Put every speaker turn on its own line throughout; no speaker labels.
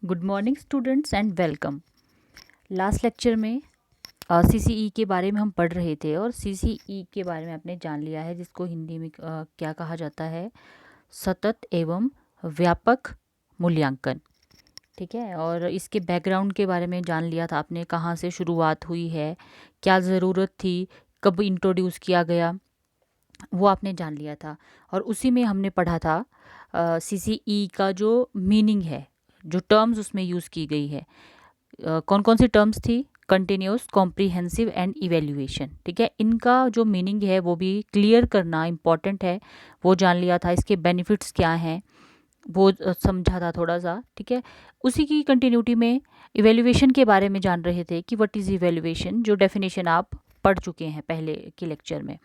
Good morning students and welcome. Last lecture में CCE के बारे में हम पढ़ रहे थे और सीसीई के बारे में आपने जान लिया है, जिसको हिंदी में क्या कहा जाता है, सतत एवं व्यापक मूल्यांकन। ठीक है, और इसके बैकग्राउंड के बारे में जान लिया था आपने, कहाँ से शुरुआत हुई है, क्या ज़रूरत थी, कब इंट्रोड्यूस किया गया, वो आपने जान लिया था। और उसी में हमने पढ़ा था सीसीई का जो मीनिंग है, जो टर्म्स उसमें यूज़ की गई है। कौन कौन सी टर्म्स थी? Continuous, comprehensive and evaluation. ठीक है, इनका जो मीनिंग है वो भी क्लियर करना इम्पॉर्टेंट है, वो जान लिया था। इसके बेनिफिट्स क्या हैं वो समझा था थोड़ा सा। ठीक है, उसी की कंटिन्यूटी में इवेल्युएशन के बारे में जान रहे थे कि व्हाट इज़ इवेल्युएशन, जो डेफिनेशन आप पढ़ चुके हैं पहले के लेक्चर में।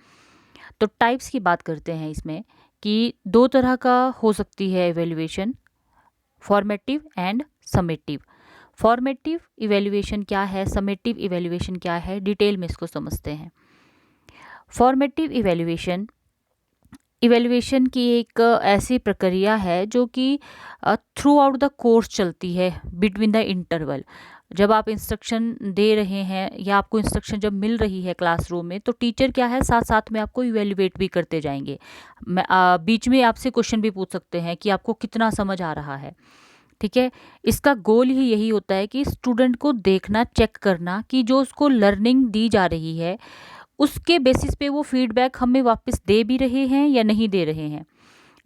तो टाइप्स की बात करते हैं इसमें कि दो तरह का हो सकती है evaluation, formative and summative. Formative evaluation क्या है, समेटिव इवेल्युएशन क्या है, डिटेल में इसको समझते हैं। फॉर्मेटिव इवेल्युएशन की एक ऐसी प्रक्रिया है जो कि थ्रू आउट द कोर्स चलती है, बिटवीन द इंटरवल। जब आप इंस्ट्रक्शन दे रहे हैं या आपको इंस्ट्रक्शन जब मिल रही है क्लासरूम में, तो टीचर क्या है, साथ साथ में आपको इवेल्युएट भी करते जाएंगे। बीच में आपसे क्वेश्चन भी पूछ सकते हैं कि आपको कितना समझ आ रहा है। ठीक है, इसका गोल ही यही होता है कि स्टूडेंट को देखना, चेक करना कि जो उसको लर्निंग दी जा रही है उसके बेसिस पे वो फीडबैक हमें वापस दे भी रहे हैं या नहीं दे रहे हैं।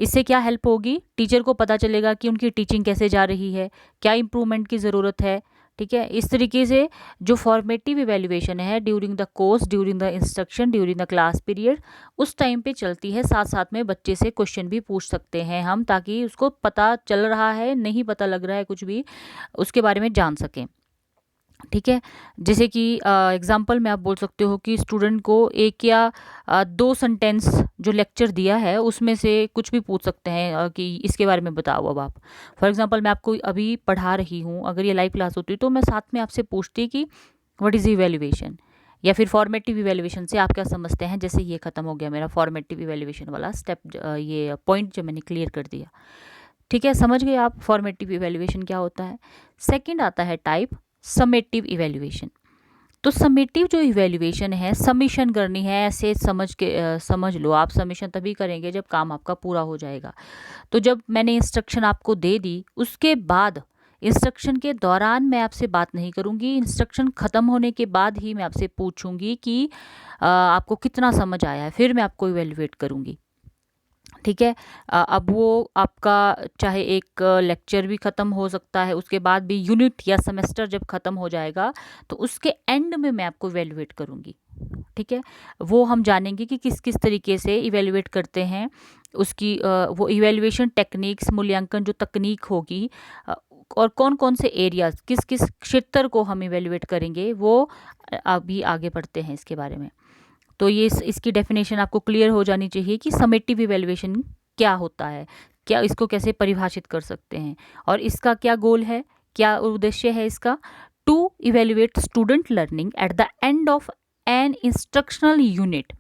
इससे क्या हेल्प होगी, टीचर को पता चलेगा कि उनकी टीचिंग कैसे जा रही है, क्या इम्प्रूवमेंट की ज़रूरत है। ठीक है, इस तरीके से जो फॉर्मेटिव इवेल्युएशन है during the course, during the instruction, during the class period, उस टाइम पे चलती है। साथ साथ में बच्चे से क्वेश्चन भी पूछ सकते हैं हम, ताकि उसको पता चल रहा है, नहीं पता लग रहा है कुछ भी, उसके बारे में जान सकें। ठीक है, जैसे कि एग्जाम्पल में आप बोल सकते हो कि स्टूडेंट को एक या दो सेंटेंस जो लेक्चर दिया है उसमें से कुछ भी पूछ सकते हैं कि इसके बारे में बताओ। अब आप फॉर एग्जांपल मैं आपको अभी पढ़ा रही हूँ, अगर ये लाइव क्लास होती तो मैं साथ में आपसे पूछती कि व्हाट इज़ इवेल्युएशन, या फिर फॉर्मेटिव इवेल्युएशन से आप क्या समझते हैं। जैसे ये खत्म हो गया मेरा फॉर्मेटिव इवेल्युएशन वाला स्टेप, ये पॉइंट जो मैंने क्लियर कर दिया। ठीक है, समझ गए आप फॉर्मेटिव इवेल्युएशन क्या होता है। सेकेंड आता है टाइप समेटिव इवेल्युएशन। तो समेटिव जो इवेल्युएशन है, समीशन करनी है, ऐसे समझ लो आप, समीशन तभी करेंगे जब काम आपका पूरा हो जाएगा। तो जब मैंने इंस्ट्रक्शन आपको दे दी, उसके बाद इंस्ट्रक्शन के दौरान मैं आपसे बात नहीं करूंगी, इंस्ट्रक्शन ख़त्म होने के बाद ही मैं आपसे पूछूंगी कि आपको कितना समझ आया है, फिर मैं आपको इवेल्युएट करूंगी। ठीक है, अब वो आपका चाहे एक लेक्चर भी ख़त्म हो सकता है, उसके बाद भी यूनिट या सेमेस्टर जब ख़त्म हो जाएगा तो उसके एंड में मैं आपको इवेल्युएट करूँगी। ठीक है, वो हम जानेंगे कि किस किस तरीके से इवेल्युएट करते हैं, उसकी वो इवेल्युएशन टेक्निक्स, मूल्यांकन जो तकनीक होगी, और कौन कौन से एरियाज, किस किस क्षेत्र को हम इवेल्युएट करेंगे, वो अभी आगे बढ़ते हैं इसके बारे में। तो ये इसकी डेफिनेशन आपको क्लियर हो जानी चाहिए कि समेटिव इवेल्युएशन क्या होता है, क्या इसको कैसे परिभाषित कर सकते हैं, और इसका क्या गोल है, क्या उद्देश्य है इसका। To evaluate student learning at the end of an instructional unit.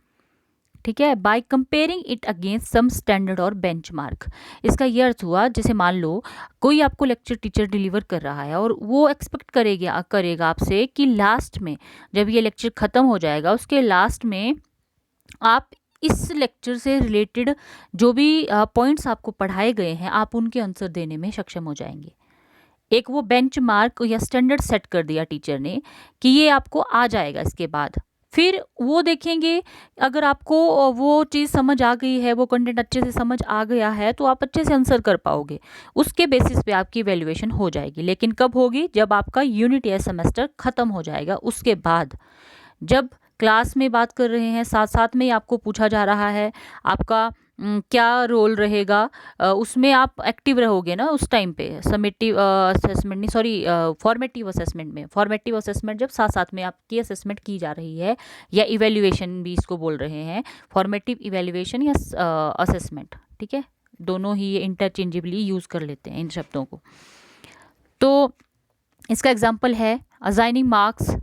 ठीक है, by comparing it against some standard और बेंचमार्क। इसका ये अर्थ हुआ, जैसे मान लो कोई आपको लेक्चर टीचर डिलीवर कर रहा है और वो एक्सपेक्ट करेगा आपसे कि लास्ट में जब ये लेक्चर ख़त्म हो जाएगा, उसके लास्ट में आप इस लेक्चर से रिलेटेड जो भी पॉइंट्स आपको पढ़ाए गए हैं, आप उनके आंसर देने में सक्षम हो जाएंगे। एक वो बेंचमार्क या स्टैंडर्ड सेट कर दिया टीचर ने कि ये आपको आ जाएगा। इसके बाद फिर वो देखेंगे, अगर आपको वो चीज़ समझ आ गई है, वो कंटेंट अच्छे से समझ आ गया है, तो आप अच्छे से आंसर कर पाओगे, उसके बेसिस पे आपकी वैल्यूएशन हो जाएगी। लेकिन कब होगी, जब आपका यूनिट या सेमेस्टर ख़त्म हो जाएगा, उसके बाद जब क्लास में बात कर रहे हैं, साथ साथ में ही आपको पूछा जा रहा है आपका क्या रोल रहेगा, उसमें आप एक्टिव रहोगे ना उस टाइम पे। समेटिव असेसमेंट नहीं, सॉरी, फॉर्मेटिव असेसमेंट में, फॉर्मेटिव असेसमेंट जब साथ साथ में आपकी असेसमेंट की जा रही है, या इवेल्युएशन भी इसको बोल रहे हैं, फॉर्मेटिव इवेल्युएशन या असेसमेंट। ठीक है, दोनों ही ये इंटरचेंजेबली यूज़ कर लेते हैं इन शब्दों को। तो इसका एग्जाम्पल है असाइनिंग मार्क्स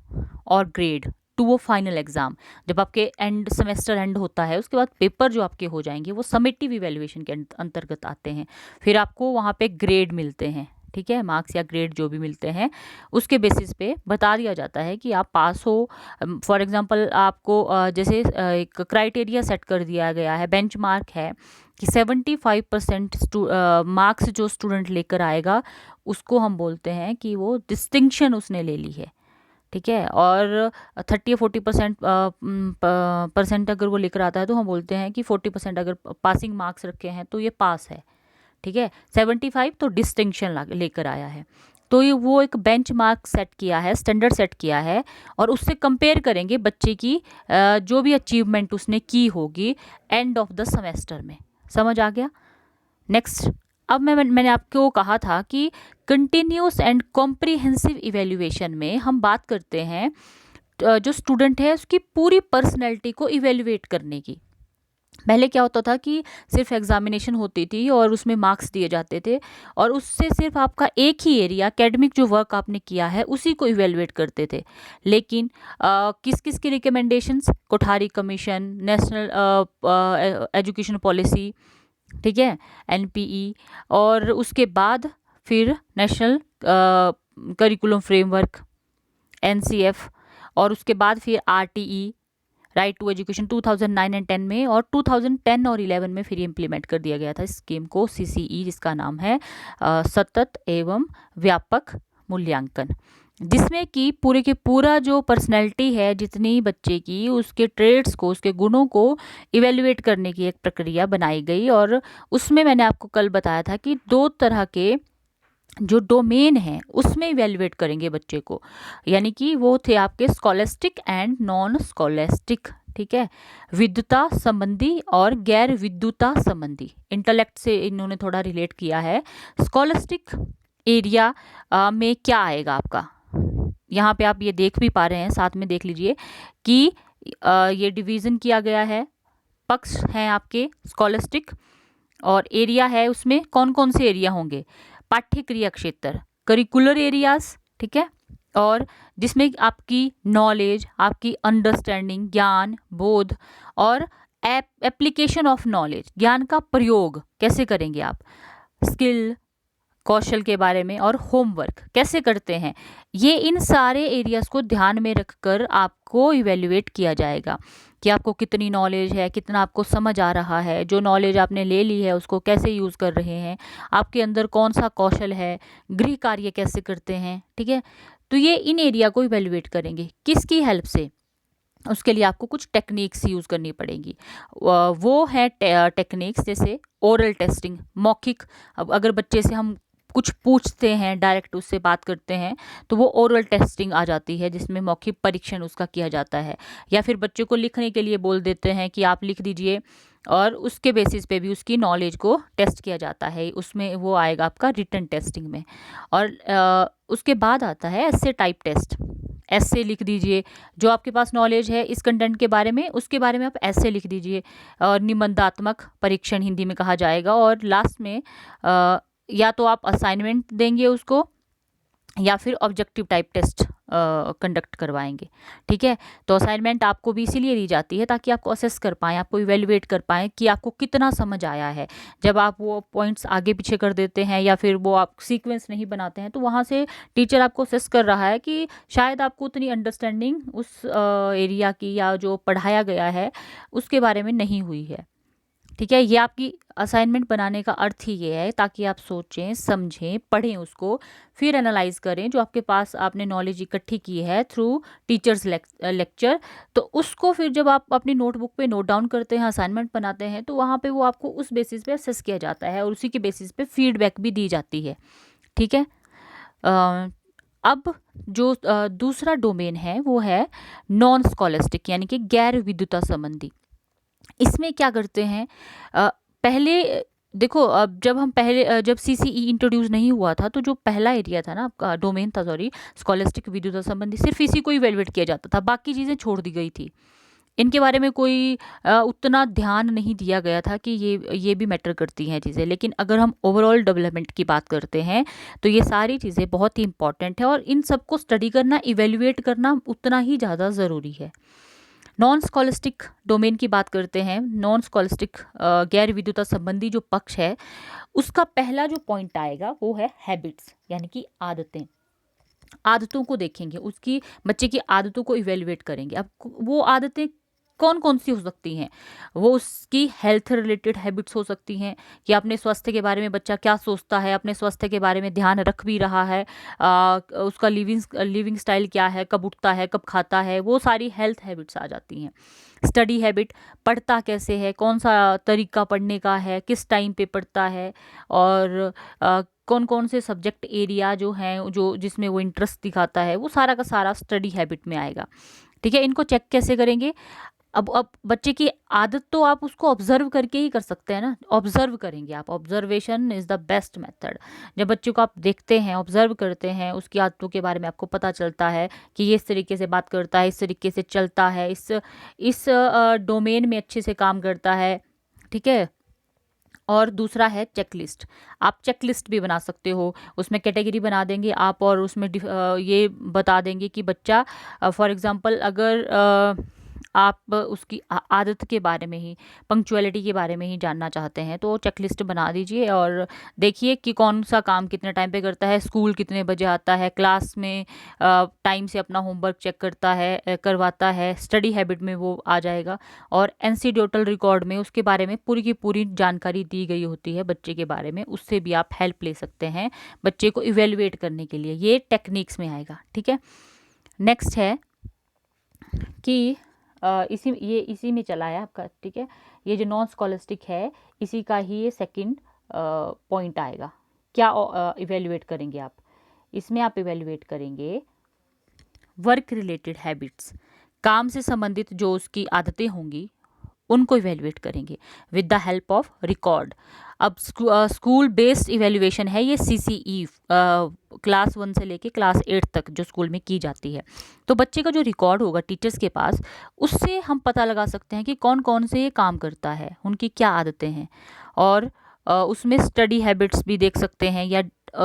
और ग्रेड टू वो फाइनल एग्जाम। जब आपके एंड सेमेस्टर एंड होता है, उसके बाद पेपर जो आपके हो जाएंगे वो समेटिव इवेल्युएशन के अंतर्गत आते हैं, फिर आपको वहाँ पे ग्रेड मिलते हैं। ठीक है, मार्क्स या ग्रेड जो भी मिलते हैं उसके बेसिस पे बता दिया जाता है कि आप पास हो। फॉर एग्जांपल आपको जैसे एक क्राइटेरिया सेट कर दिया गया है, बेंचमार्क है कि 75% मार्क्स जो स्टूडेंट लेकर आएगा उसको हम बोलते हैं कि वो डिस्टिंक्शन उसने ले ली है, ठीक है। और 30 या 40% परसेंट अगर वो लेकर आता है तो हम बोलते हैं कि 40% अगर पासिंग मार्क्स रखे हैं तो ये पास है, ठीक है। 75 तो डिस्टिंक्शन लेकर आया है। तो ये वो एक बेंच मार्क सेट किया है, स्टैंडर्ड सेट किया है, और उससे कंपेयर करेंगे बच्चे की जो भी अचीवमेंट उसने की होगी एंड ऑफ द सेमेस्टर में। समझ आ गया? नेक्स्ट, अब मैंने आपको कहा था कि कंटिन्यूस एंड कॉम्प्रिहेंसिव इवेल्युएशन में हम बात करते हैं जो स्टूडेंट है उसकी पूरी पर्सनैलिटी को इवेल्युएट करने की। पहले क्या होता था कि सिर्फ एग्जामिनेशन होती थी और उसमें मार्क्स दिए जाते थे, और उससे सिर्फ आपका एक ही एरिया एकेडमिक जो वर्क आपने किया है उसी को इवेलुएट करते थे। लेकिन किस किस की recommendations, Kothari commission, national education policy, ठीक है, एनपीई, और उसके बाद फिर नेशनल करिकुलम फ्रेमवर्क एनसीएफ, और उसके बाद फिर RTE right to education 2009 and 10 में, और 2010 और 11 में फिर इम्प्लीमेंट कर दिया गया था इस स्कीम को, सीसीई, जिसका नाम है सतत एवं व्यापक मूल्यांकन, जिसमें कि पूरे के पूरा जो पर्सनैलिटी है जितनी बच्चे की, उसके ट्रेड्स को, उसके गुणों को इवेल्युएट करने की एक प्रक्रिया बनाई गई। और उसमें मैंने आपको कल बताया था कि 2 तरह के जो डोमेन है उसमें इवेल्युएट करेंगे बच्चे को, यानी कि वो थे आपके स्कॉलेस्टिक एंड नॉन स्कॉलेस्टिक, ठीक है, विद्वता संबंधी और गैर विद्वता संबंधी। इंटेलेक्ट से इन्होंने थोड़ा रिलेट किया है। स्कॉलेस्टिक एरिया में क्या आएगा आपका, यहाँ पे आप ये देख भी पा रहे हैं, साथ में देख लीजिए कि ये डिवीजन किया गया है, पक्ष हैं आपके स्कॉलेस्टिक, और एरिया है उसमें कौन कौन से एरिया होंगे, पाठ्य क्रिया क्षेत्र, करिकुलर एरियाज, ठीक है, और जिसमें आपकी नॉलेज, आपकी अंडरस्टैंडिंग, ज्ञान, बोध, और एप्लीकेशन ऑफ नॉलेज, ज्ञान का प्रयोग कैसे करेंगे आप, स्किल, कौशल के बारे में, और होमवर्क कैसे करते हैं, ये इन सारे एरियाज को ध्यान में रखकर आपको इवेल्युएट किया जाएगा कि आपको कितनी नॉलेज है, कितना आपको समझ आ रहा है, जो नॉलेज आपने ले ली है उसको कैसे यूज़ कर रहे हैं, आपके अंदर कौन सा कौशल है, गृह कार्य कैसे करते हैं, ठीक है। तो ये इन एरिया को इवेल्युएट करेंगे किसकी हेल्प से, उसके लिए आपको कुछ टेक्निक्स यूज़ करनी पड़ेगी। वो है टेक्निक्स जैसे ओरल टेस्टिंग, मौखिक। अब अगर बच्चे से हम कुछ पूछते हैं, डायरेक्ट उससे बात करते हैं, तो वो ओरल टेस्टिंग आ जाती है, जिसमें मौखिक परीक्षण उसका किया जाता है। या फिर बच्चे को लिखने के लिए बोल देते हैं कि आप लिख दीजिए, और उसके बेसिस पे भी उसकी नॉलेज को टेस्ट किया जाता है, उसमें वो आएगा आपका रिटन टेस्टिंग में। और उसके बाद आता है एस्से टाइप टेस्ट। एस्से लिख दीजिए, जो आपके पास नॉलेज है इस कंटेंट के बारे में, उसके बारे में आप एस्से लिख दीजिए, और निबंधात्मक परीक्षण हिंदी में कहा जाएगा। और लास्ट में या तो आप असाइनमेंट देंगे उसको, या फिर ऑब्जेक्टिव टाइप टेस्ट कंडक्ट करवाएंगे, ठीक है। तो असाइनमेंट आपको भी इसीलिए दी जाती है ताकि आपको असेस कर पाएँ, आपको इवेल्युएट कर पाएँ कि आपको कितना समझ आया है। जब आप वो पॉइंट्स आगे पीछे कर देते हैं या फिर वो आप सीक्वेंस नहीं बनाते हैं, तो वहाँ से टीचर आपको असेस कर रहा है कि शायद आपको उतनी अंडरस्टैंडिंग उस एरिया की या जो पढ़ाया गया है उसके बारे में नहीं हुई है, ठीक है। ये आपकी असाइनमेंट बनाने का अर्थ ही ये है ताकि आप सोचें, समझें, पढ़ें उसको, फिर एनालाइज करें जो आपके पास आपने नॉलेज इकट्ठी की है थ्रू टीचर्स लेक्चर। तो उसको फिर जब आप अपनी नोटबुक पे नोट डाउन करते हैं, असाइनमेंट बनाते हैं, तो वहाँ पे वो आपको उस बेसिस पे असेस किया जाता है और उसी के बेसिस पे फीडबैक भी दी जाती है, ठीक है। अब जो दूसरा डोमेन है वो है नॉन स्कॉलेस्टिक, यानी कि गैर विद्वता संबंधी। इसमें क्या करते हैं, पहले देखो, अब जब सीसीई इंट्रोड्यूस नहीं हुआ था, तो जो पहला एरिया था ना आपका, डोमेन था, सॉरी, स्कॉलेस्टिक विद्वता संबंधी, सिर्फ इसी को इवेल्युएट किया जाता था, बाकी चीज़ें छोड़ दी गई थी। इनके बारे में कोई उतना ध्यान नहीं दिया गया था कि ये भी मैटर करती हैं चीज़ें। लेकिन अगर हम ओवरऑल डेवलपमेंट की बात करते हैं तो ये सारी चीज़ें बहुत ही इंपॉर्टेंट है, और इन सबको स्टडी करना, इवेल्युएट करना उतना ही ज़्यादा ज़रूरी है। नॉन स्कॉलिस्टिक डोमेन की बात करते हैं। नॉन स्कॉलिस्टिक गैर विद्युता संबंधी जो पक्ष है, उसका पहला जो पॉइंट आएगा वो है हैबिट्स, यानी कि आदतें। आदतों को देखेंगे, उसकी बच्चे की आदतों को इवेल्युएट करेंगे। अब वो आदतें कौन कौन सी हो सकती हैं? वो उसकी हेल्थ रिलेटेड हैबिट्स हो सकती हैं कि अपने स्वास्थ्य के बारे में बच्चा क्या सोचता है, अपने स्वास्थ्य के बारे में ध्यान रख भी रहा है, उसका लिविंग स्टाइल क्या है, कब उठता है, कब खाता है, वो सारी हेल्थ हैबिट्स आ जाती हैं। स्टडी हैबिट, पढ़ता कैसे है, कौन सा तरीका पढ़ने का है, किस टाइम पे पढ़ता है, और कौन कौन से सब्जेक्ट एरिया जो हैं जो जिसमें वो इंटरेस्ट दिखाता है, वो सारा का सारा स्टडी हैबिट में आएगा। ठीक है, इनको चेक कैसे करेंगे? अब बच्चे की आदत तो आप उसको ऑब्जर्व करके ही कर सकते हैं ना। ऑब्जर्व करेंगे आप, observation is the best method. जब बच्चे को आप देखते हैं, ऑब्जर्व करते हैं, उसकी आदतों के बारे में आपको पता चलता है कि ये इस तरीके से बात करता है, इस तरीके से चलता है, इस डोमेन में अच्छे से काम करता है। ठीक है। और दूसरा है चेकलिस्ट। आप चेकलिस्ट भी बना सकते हो, उसमें कैटेगरी बना देंगे आप, और उसमें ये बता देंगे कि बच्चा, फॉर एग्जांपल अगर आप उसकी आदत के बारे में ही, पंक्चुअलिटी के बारे में ही जानना चाहते हैं, तो चेकलिस्ट बना दीजिए और देखिए कि कौन सा काम कितने टाइम पे करता है, स्कूल कितने बजे आता है, क्लास में टाइम से अपना होमवर्क चेक करता है, करवाता है, स्टडी हैबिट में वो आ जाएगा। और एनसीडोटल रिकॉर्ड में उसके बारे में पूरी की पूरी जानकारी दी गई होती है बच्चे के बारे में, उससे भी आप हेल्प ले सकते हैं बच्चे को इवेलुएट करने के लिए। ये टेक्निक्स में आएगा। ठीक है। नेक्स्ट है कि इसी में चला है आपका। ठीक है, ये जो नॉन स्कॉलिस्टिक है, इसी का ही ये सेकंड पॉइंट आएगा। क्या इवेलुएट करेंगे आप? इसमें आप इवेलुएट करेंगे वर्क रिलेटेड हैबिट्स, काम से संबंधित जो उसकी आदतें होंगी उनको इवेलुएट करेंगे with the help of record. अब स्कूल बेस्ड इवेल्युएशन है ये, सीसीई क्लास 1 से लेके क्लास 8 तक जो स्कूल में की जाती है। तो बच्चे का जो रिकॉर्ड होगा टीचर्स के पास, उससे हम पता लगा सकते हैं कि कौन कौन से ये काम करता है, उनकी क्या आदतें हैं। और उसमें स्टडी हैबिट्स भी देख सकते हैं, या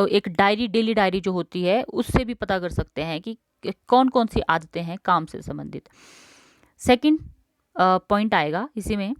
एक डायरी, डेली डायरी जो होती है, उससे भी पता कर सकते हैं कि कौन कौन सी आदतें हैं काम से संबंधित। सेकंड पॉइंट आएगा इसी में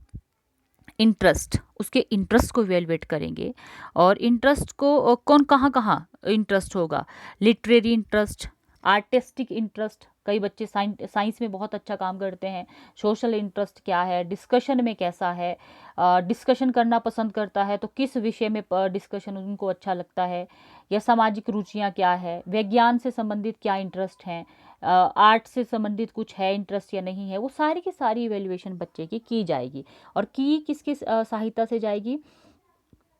इंटरेस्ट, उसके इंटरेस्ट को इवेलुएट करेंगे। और इंटरेस्ट को कौन कहाँ कहाँ इंटरेस्ट होगा, लिटरेरी इंटरेस्ट, आर्टिस्टिक इंटरेस्ट, कई बच्चे साइंस में बहुत अच्छा काम करते हैं, सोशल इंटरेस्ट क्या है, डिस्कशन में कैसा है, डिस्कशन करना पसंद करता है तो किस विषय में डिस्कशन उनको अच्छा लगता है, या सामाजिक रुचियाँ क्या है, विज्ञान से संबंधित क्या इंटरेस्ट हैं, आर्ट से संबंधित कुछ है इंटरेस्ट या नहीं है, वो सारी की सारी इवेल्युएशन बच्चे की जाएगी। और की किसकी सहायता से जाएगी?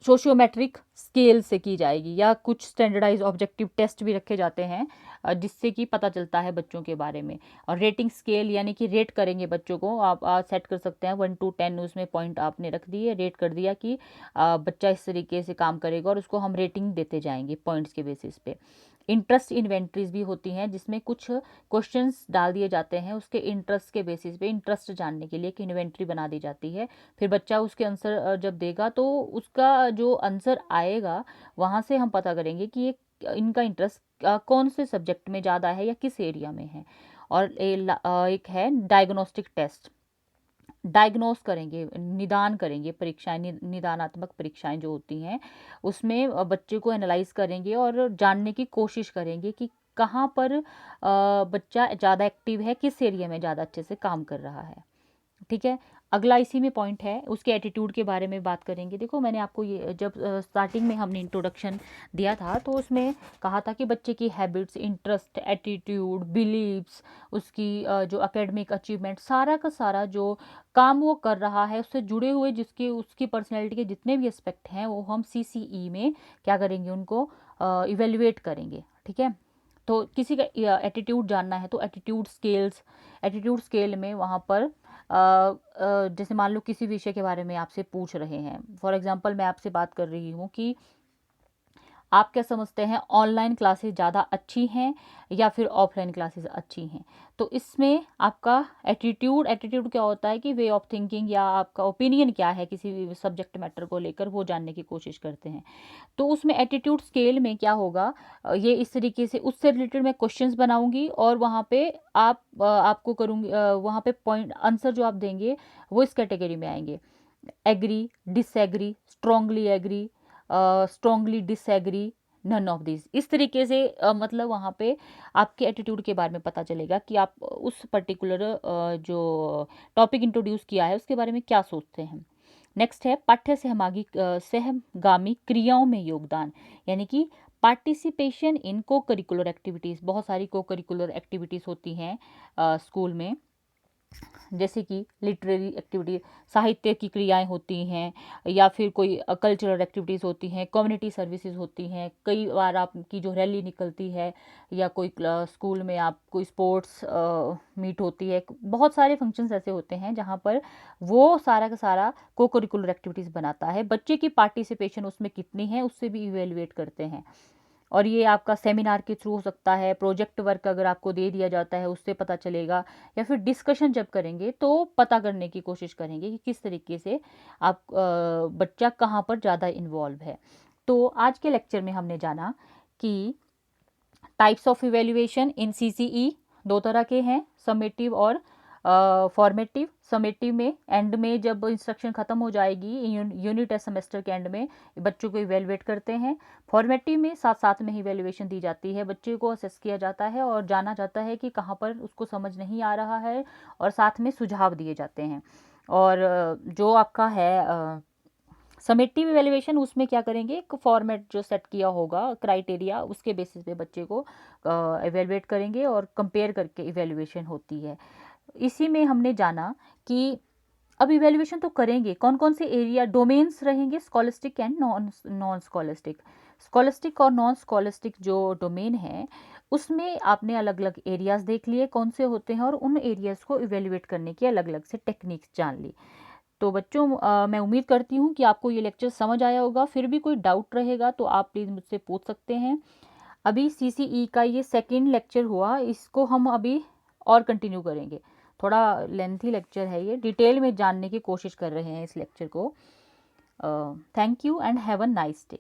सोशियोमेट्रिक स्केल से की जाएगी, या कुछ स्टैंडर्डाइज ऑब्जेक्टिव टेस्ट भी रखे जाते हैं जिससे कि पता चलता है बच्चों के बारे में। और रेटिंग स्केल, यानी कि रेट करेंगे बच्चों को, आप सेट कर सकते हैं 1 to 10, उसमें पॉइंट आपने रख दिए, रेट कर दिया कि बच्चा इस तरीके से काम करेगा, और उसको हम रेटिंग देते जाएंगे पॉइंट्स के बेसिस पे। इंटरेस्ट इन्वेंट्रीज भी होती हैं जिसमें कुछ क्वेश्चंस डाल दिए जाते हैं, उसके इंटरेस्ट के बेसिस पे इंटरेस्ट जानने के लिए एक इन्वेंट्री बना दी जाती है। फिर बच्चा उसके आंसर जब देगा तो उसका जो आंसर आएगा वहाँ से हम पता करेंगे कि ये इनका इंटरेस्ट कौन से सब्जेक्ट में ज़्यादा है या किस एरिया में है। और एक है डायग्नोस्टिक टेस्ट, डायग्नोस करेंगे, निदान करेंगे, परीक्षाएं, निदानात्मक परीक्षाएं जो होती हैं, उसमें बच्चे को एनालाइज करेंगे और जानने की कोशिश करेंगे कि कहाँ पर बच्चा ज़्यादा एक्टिव है, किस एरिया में ज़्यादा अच्छे से काम कर रहा है। ठीक है। अगला इसी में पॉइंट है, उसके एटीट्यूड के बारे में बात करेंगे। देखो मैंने आपको ये जब स्टार्टिंग में हमने इंट्रोडक्शन दिया था तो उसमें कहा था कि बच्चे की हैबिट्स, इंटरेस्ट, एटीट्यूड, बिलीव्स, उसकी जो एकेडमिक अचीवमेंट, सारा का सारा जो काम वो कर रहा है उससे जुड़े हुए जिसके उसकी पर्सनैलिटी के जितने भी एस्पेक्ट हैं वो हम सीसीई में क्या करेंगे, उनको इवेल्युएट करेंगे। ठीक है। तो किसी का एटीट्यूड जानना है तो एटीट्यूड स्केल में वहाँ पर जैसे मान लो किसी विषय के बारे में आपसे पूछ रहे हैं, फॉर एग्जांपल मैं आपसे बात कर रही हूँ कि आप क्या समझते हैं, ऑनलाइन क्लासेस ज़्यादा अच्छी हैं या फिर ऑफलाइन क्लासेस अच्छी हैं? तो इसमें आपका एटीट्यूड क्या होता है कि वे ऑफ थिंकिंग या आपका ओपिनियन क्या है किसी भी सब्जेक्ट मैटर को लेकर, वो जानने की कोशिश करते हैं। तो उसमें एटीट्यूड स्केल में क्या होगा, ये इस तरीके से उससे रिलेटेड मैं क्वेश्चंस बनाऊंगी और वहाँ पे आपको करूँगी, वहाँ पे पॉइंट आंसर जो आप देंगे वो इस कैटेगरी में आएंगे, agree, disagree, strongly agree, strongly disagree, none of this. इस तरीके से मतलब वहाँ पे आपके एटीट्यूड के बारे में पता चलेगा कि आप उस पर्टिकुलर जो टॉपिक इंट्रोड्यूस किया है उसके बारे में क्या सोचते हैं। नेक्स्ट है पाठ्य सहगामी क्रियाओं में योगदान, यानी कि पार्टिसिपेशन इन को करिकुलर एक्टिविटीज़। बहुत सारी को करिकुलर एक्टिविटीज़ होती हैं स्कूल में, जैसे कि लिटरेरी एक्टिविटी, साहित्य की क्रियाएं होती हैं, या फिर कोई कल्चरल एक्टिविटीज़ होती हैं, कम्युनिटी सर्विसेज होती हैं, कई बार आपकी जो रैली निकलती है, या कोई स्कूल में आप कोई स्पोर्ट्स मीट होती है। बहुत सारे फंक्शंस ऐसे होते हैं जहाँ पर वो सारा का सारा को करिकुलर एक्टिविटीज़ बनाता है। बच्चे की पार्टिसिपेशन उसमें कितनी है उससे भी इवेलुएट करते हैं। और ये आपका सेमिनार के थ्रू हो सकता है, प्रोजेक्ट वर्क अगर आपको दे दिया जाता है उससे पता चलेगा, या फिर डिस्कशन जब करेंगे तो पता करने की कोशिश करेंगे कि किस तरीके से आप बच्चा कहाँ पर ज़्यादा इन्वॉल्व है। तो आज के लेक्चर में हमने जाना कि types of evaluation in CCE दो तरह के हैं, समेटिव और फॉर्मेटिव। समेटिव में एंड में जब इंस्ट्रक्शन ख़त्म हो जाएगी यूनिट टेस्ट सेमेस्टर के एंड में बच्चों को इवेलुएट करते हैं। फॉर्मेटिव में साथ साथ में ही इवेल्युएशन दी जाती है, बच्चे को असेस किया जाता है और जाना जाता है कि कहाँ पर उसको समझ नहीं आ रहा है, और साथ में सुझाव दिए जाते हैं। और जो आपका है समेटिव इवेल्युएशन, उसमें क्या करेंगे, एक फॉर्मेट जो सेट किया होगा क्राइटेरिया, उसके बेसिस पे बच्चे को इवेलुएट करेंगे और कंपेयर करके इवेल्युएशन होती है। इसी में हमने जाना कि अब इवेल्युएशन तो करेंगे, कौन कौन से एरिया डोमेन्स रहेंगे, scholastic and non scholastic. Scholastic और नॉन स्कॉलिस्टिक जो डोमेन है उसमें आपने अलग अलग एरियाज़ देख लिए कौन से होते हैं, और उन एरियाज़ को इवेल्युएट करने की अलग अलग से टेक्निक्स जान ली। तो बच्चों मैं उम्मीद करती हूँ कि आपको ये लेक्चर समझ आया होगा। फिर भी कोई डाउट रहेगा तो आप प्लीज़ मुझसे पूछ सकते हैं। अभी सीसीई का ये सेकंड लेक्चर हुआ, इसको हम अभी और कंटिन्यू करेंगे। थोड़ा लेंथी लेक्चर है ये, डिटेल में जानने की कोशिश कर रहे हैं इस लेक्चर को। Thank you and have a nice day.